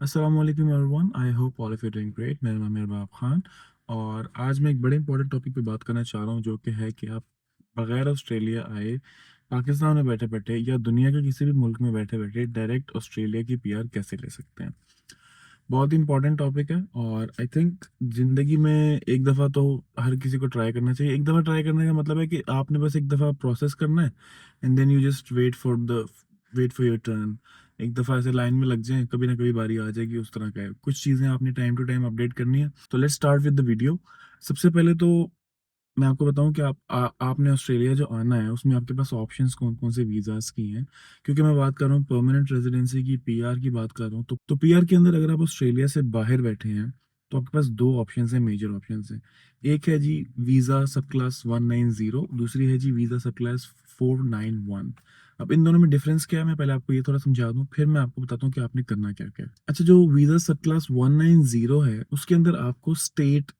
अस्सलामुअलैकुम everyone, I hope all of you doing great. मेरा नाम है इरबाब खान और आज मैं एक बड़े इंपॉर्टेंट टॉपिक पे बात करना चाह रहा हूँ, जो कि है कि आप बगैर ऑस्ट्रेलिया आए पाकिस्तान में बैठे बैठे या दुनिया के किसी भी मुल्क में बैठे बैठे डायरेक्ट ऑस्ट्रेलिया की पीआर कैसे ले सकते हैं। बहुत ही इंपॉर्टेंट टॉपिक है और आई थिंक ज़िंदगी में एक दफ़ा तो हर किसी को ट्राई करना चाहिए। एक दफ़ा ट्राई करने का मतलब है कि आपने बस एक दफ़ा प्रोसेस करना है and then you just wait for your turn. एक दफ़ा ऐसे लाइन में लग जाएं, कभी ना कभी बारी आ जाएगी। उस तरह का है, कुछ चीज़ें आपने टाइम टू टाइम अपडेट करनी है। तो let's start with the video. सबसे पहले तो मैं आपको बताऊं कि आपने ऑस्ट्रेलिया जो आना है उसमें आपके पास ऑप्शंस कौन कौन से वीज़ाज़ की हैं। क्योंकि मैं बात कर रहा हूँ परमानेंट रेजिडेंसी की, पीआर की बात कर रहा हूँ। तो पीआर के अंदर अगर आप ऑस्ट्रेलिया से बाहर बैठे हैं तो आपके पास दो ऑप्शंस हैं, मेजर ऑप्शंस हैं। एक है जी वीज़ा सब क्लास 190, दूसरी है जी वीज़ा सब क्लास 491। अब इन दोनों में डिफरेंस क्या है, मैं पहले आपको ये थोड़ा समझा दूं, फिर मैं आपको बताता हूँ कि आपने करना क्या क्या है। अच्छा, जो वीज़ा सब क्लास 190 है उसके अंदर आपको स्टेट,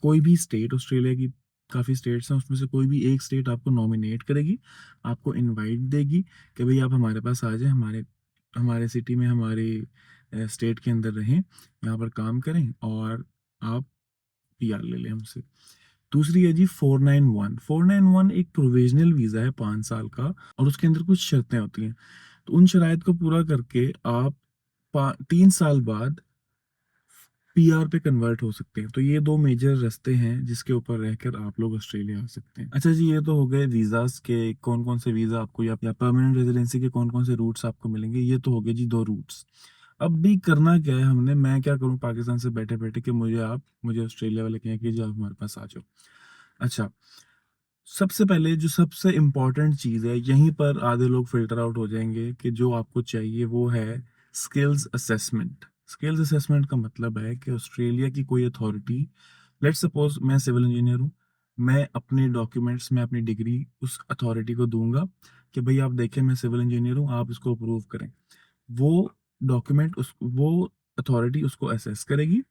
कोई भी स्टेट, ऑस्ट्रेलिया की काफ़ी स्टेट्स हैं, उसमें से कोई भी एक स्टेट आपको नॉमिनेट करेगी, आपको इनवाइट देगी कि भाई आप हमारे पास आ जाएं, हमारे हमारे सिटी में, हमारे स्टेट के अंदर रहें, यहाँ पर काम करें और आप पीआर ले लें हमसे। दूसरी है जी 491। एक प्रोविजनल वीज़ा है 5 साल का और उसके अंदर कुछ शर्तें होती हैं। तो उन शराइत को पूरा करके आप 3 साल बाद पीआर पे कन्वर्ट हो सकते हैं। तो ये दो मेजर रास्ते हैं जिसके ऊपर रहकर आप लोग ऑस्ट्रेलिया आ सकते हैं। अच्छा जी, ये तो हो गए वीज़ास के कौन कौन से वीज़ा आपको या परमानेंट रेजिडेंसी के कौन कौन से रूट्स आपको मिलेंगे। ये तो हो गए जी दो रूट्स। अब भी करना क्या है हमने, मैं क्या करूं पाकिस्तान से बैठे बैठे कि मुझे ऑस्ट्रेलिया वाले कहें कि जी आप हमारे पास आ जाओ। अच्छा, सबसे पहले जो सबसे इम्पोर्टेंट चीज़ है, यहीं पर आधे लोग फिल्टर आउट हो जाएंगे कि जो आपको चाहिए वो है स्किल्स असेसमेंट। स्किल्स असेसमेंट का मतलब है कि ऑस्ट्रेलिया की कोई अथॉरिटी, लेट्स सपोज मैं सिविल इंजीनियर हूँ, मैं अपने डॉक्यूमेंट्स में अपनी डिग्री उस अथॉरिटी को दूंगा कि भाई आप देखें मैं सिविल इंजीनियर हूँ, आप इसको अप्रूव करें। वो डॉक्यूमेंट उस वो अथॉरिटी उसको असेस करेगी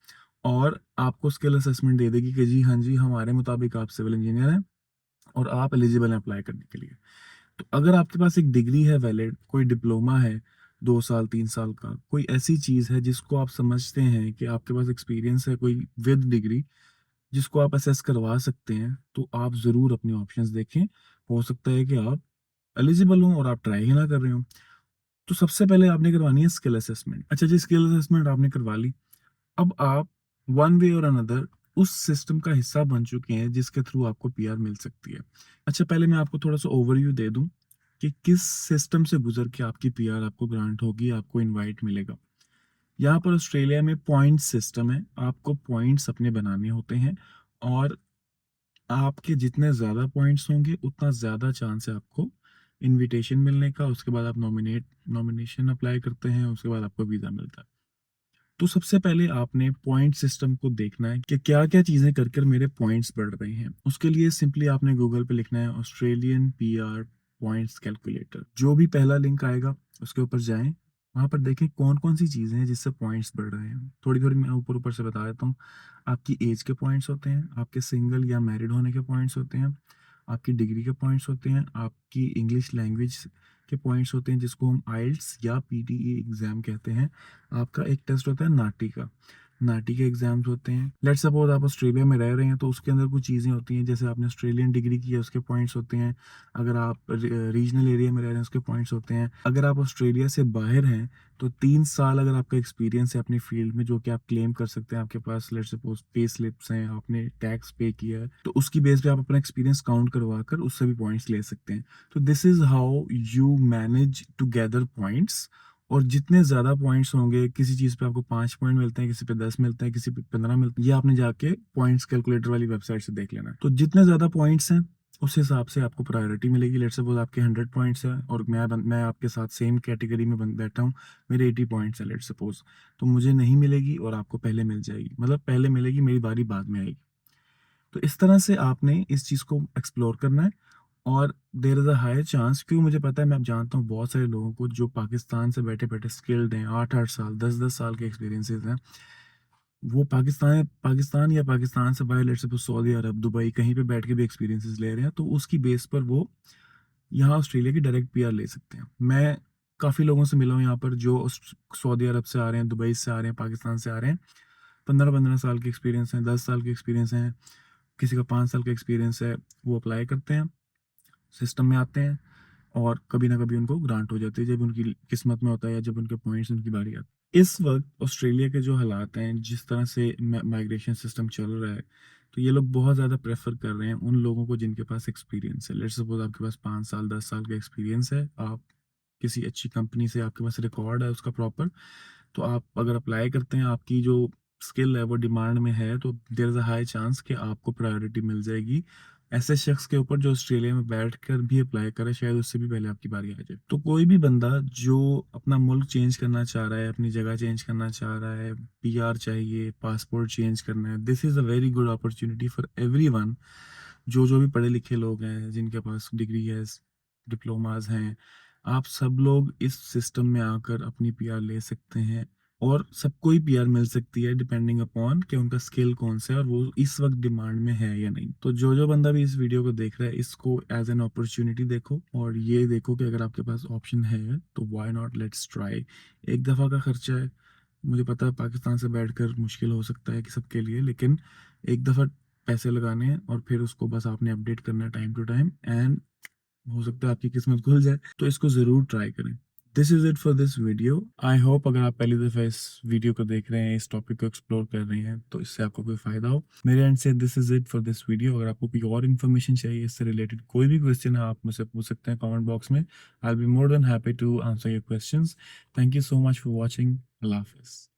और आपको स्किल असेसमेंट दे देगी कि जी हाँ जी, हमारे मुताबिक आप सिविल इंजीनियर हैं और आप एलिजिबल हैं अप्लाई करने के लिए। तो अगर आपके पास एक डिग्री है वैलिड, कोई डिप्लोमा है 2 साल 3 साल का, कोई ऐसी चीज़ है जिसको आप समझते हैं कि आपके पास एक्सपीरियंस है कोई विद डिग्री, जिसको आप असेस करवा सकते हैं, तो आप ज़रूर अपने ऑप्शंस देखें। हो सकता है कि आप एलिजिबल हों और आप ट्राई ही ना कर रहे हो। तो सबसे पहले आपने करवानी है स्किल असेसमेंट। अच्छा जी, स्किल असेसमेंट आपने करवा ली। अब आप वन वे और अनदर उस सिस्टम का हिस्सा बन चुके हैं जिसके थ्रू आपको पीआर मिल सकती है। अच्छा, पहले मैं आपको थोड़ा सा ओवरव्यू दे दूं कि किस सिस्टम से गुजर के आपकी पीआर आपको ग्रांट होगी, आपको इनवाइट मिलेगा। यहाँ पर ऑस्ट्रेलिया में पॉइंट सिस्टम है, आपको पॉइंट्स अपने बनाने होते हैं और आपके जितने ज़्यादा पॉइंट्स होंगे उतना ज़्यादा चांस है आपको इनविटेशन मिलने का। उसके बाद आप नॉमिनेशन अप्लाई करते हैं, उसके बाद आपको वीज़ा मिलता है। तो सबसे पहले आपने पॉइंट सिस्टम को देखना है कि क्या क्या चीज़ें कर कर मेरे पॉइंट्स बढ़ रहे हैं। उसके लिए सिंपली आपने गूगल पे लिखना है ऑस्ट्रेलियन पीआर पॉइंट्स कैलकुलेटर। जो भी पहला लिंक आएगा उसके ऊपर जाएं, वहां पर देखें कौन कौन सी चीज़ें हैं जिससे पॉइंट्स बढ़ रहे हैं। थोड़ी थोड़ी मैं ऊपर ऊपर से बता देता हूँ। आपकी एज के पॉइंट्स होते हैं, आपके सिंगल या मैरिड होने के पॉइंट्स होते हैं, आपकी डिग्री के पॉइंट्स होते हैं, आपकी इंग्लिश लैंग्वेज के पॉइंट्स होते हैं जिसको हम आइल्स या पीटीई एग्ज़ाम कहते हैं। आपका एक टेस्ट होता है नाटी का, नाटी के एग्जाम्स होते हैं। लेट्स सपोज आप ऑस्ट्रेलिया में रह रहे हैं तो उसके अंदर कुछ चीज़ें होती हैं, जैसे आपने ऑस्ट्रेलियन डिग्री की है उसके पॉइंट्स होते हैं। अगर आप रीजनल एरिया में रह रहे हैं उसके पॉइंट्स होते हैं। अगर आप ऑस्ट्रेलिया से बाहर हैं तो 3 साल अगर आपका एक्सपीरियंस है अपनी फील्ड में जो कि आप क्लेम कर सकते हैं, आपके पास लेट्स सपोज पे स्लिप्स हैं, आपने टैक्स पे किया है, तो उसकी बेस पे आप अपना एक्सपीरियंस काउंट करवा कर उससे भी पॉइंट्स ले सकते हैं। तो this is how you manage to gather points. और जितने ज़्यादा पॉइंट्स होंगे, किसी चीज़ पे आपको 5 पॉइंट मिलते हैं, किसी पे 10 मिलते हैं, किसी पे 15 मिलते हैं, ये आपने जाके पॉइंट्स कैलकुलेटर वाली वेबसाइट से देख लेना है। तो जितने ज़्यादा पॉइंट्स हैं उस हिसाब से आपको प्रायोरिटी मिलेगी। लेट्स सपोज आपके 100 पॉइंट्स हैं और मैं आपके साथ सेम कैटेगरी में बैठा हूँ, मेरे 80 पॉइंट्स हैं लेट्स सपोज, तो मुझे नहीं मिलेगी और आपको पहले मिल जाएगी, मतलब पहले मिलेगी, मेरी बारी बाद में आएगी। तो इस तरह से आपने इस चीज़ को एक्सप्लोर करना है। और there is a high chance, क्यों मुझे पता है, मैं अब जानता हूँ बहुत सारे लोगों को जो पाकिस्तान से बैठे बैठे स्किल्ड हैं, 8 8 साल 10 10 साल के एक्सपीरियंसेस हैं। वो पाकिस्तान या पाकिस्तान से बाहर let's suppose Saudi Arab, Dubai, कहीं पे बैठ के भी एक्सपीरियंसेस ले रहे हैं, तो उसकी बेस पर वो यहाँ ऑस्ट्रेलिया की डायरेक्ट पीआर ले सकते हैं। मैं काफ़ी लोगों से मिला हूँ यहाँ पर जो सऊदी अरब से आ रहे हैं, दुबई से आ रहे हैं, पाकिस्तान से आ रहे हैं। 15-15 साल के एक्सपीरियंस हैं, 10 साल के एक्सपीरियंस हैं, किसी का 5 साल का एक्सपीरियंस है। वो अप्लाई करते हैं, सिस्टम में आते हैं और कभी ना कभी उनको ग्रांट हो जाती है जब उनकी किस्मत में होता है या जब उनके पॉइंट्स उनकी बारी आती है। इस वक्त ऑस्ट्रेलिया के जो हालात हैं, जिस तरह से माइग्रेशन सिस्टम चल रहा है, तो ये लोग बहुत ज़्यादा प्रेफर कर रहे हैं उन लोगों को जिनके पास एक्सपीरियंस है। लेट्स सपोज आपके पास 5 साल 10 साल का एक्सपीरियंस है, आप किसी अच्छी कंपनी से, आपके पास रिकॉर्ड है उसका प्रॉपर, तो आप अगर अप्लाई करते हैं, आपकी जो स्किल है वो डिमांड में है, तो there is a high chance कि आपको प्रायोरिटी मिल जाएगी ऐसे शख्स के ऊपर जो ऑस्ट्रेलिया में बैठकर भी अप्लाई करे, शायद उससे भी पहले आपकी बारी आ जाए। तो कोई भी बंदा जो अपना मुल्क चेंज करना चाह रहा है, अपनी जगह चेंज करना चाह रहा है, पीआर चाहिए, पासपोर्ट चेंज करना है, this is a very good opportunity for everyone. जो भी पढ़े लिखे लोग हैं, जिनके पास डिग्री है, डिप्लोमास हैं, आप सब लोग इस सिस्टम में आकर अपनी पीआर ले सकते हैं और सबको ही पीआर मिल सकती है डिपेंडिंग अपॉन कि उनका स्किल कौन सा है और वो इस वक्त डिमांड में है या नहीं। तो जो बंदा भी इस वीडियो को देख रहा है, इसको एज एन अपॉर्चुनिटी देखो और ये देखो कि अगर आपके पास ऑप्शन है तो व्हाई नॉट, लेट्स ट्राई। एक दफ़ा का खर्चा है, मुझे पता है पाकिस्तान से बैठकर मुश्किल हो सकता है कि सबके लिए, लेकिन एक दफ़ा पैसे लगाने हैं और फिर उसको बस आपने अपडेट करना है टाइम टू टाइम, एंड हो सकता है आपकी किस्मत खुल जाए। तो इसको ज़रूर ट्राई करें। This is it for this video. I hope अगर आप पहली दफ़ा इस वीडियो को देख रहे हैं, इस टॉपिक को एक्सप्लोर कर रहे हैं, तो इससे आपको कोई फ़ायदा हो। मेरे एंड से this is it for this video. अगर आपको कोई और इन्फॉर्मेशन चाहिए, इससे रिलेटेड कोई भी क्वेश्चन है, आप मुझसे पूछ सकते हैं कमेंट बॉक्स में। I will be more than happy to answer your questions. Thank you so much for watching. अल्लाह हाफ़िज़।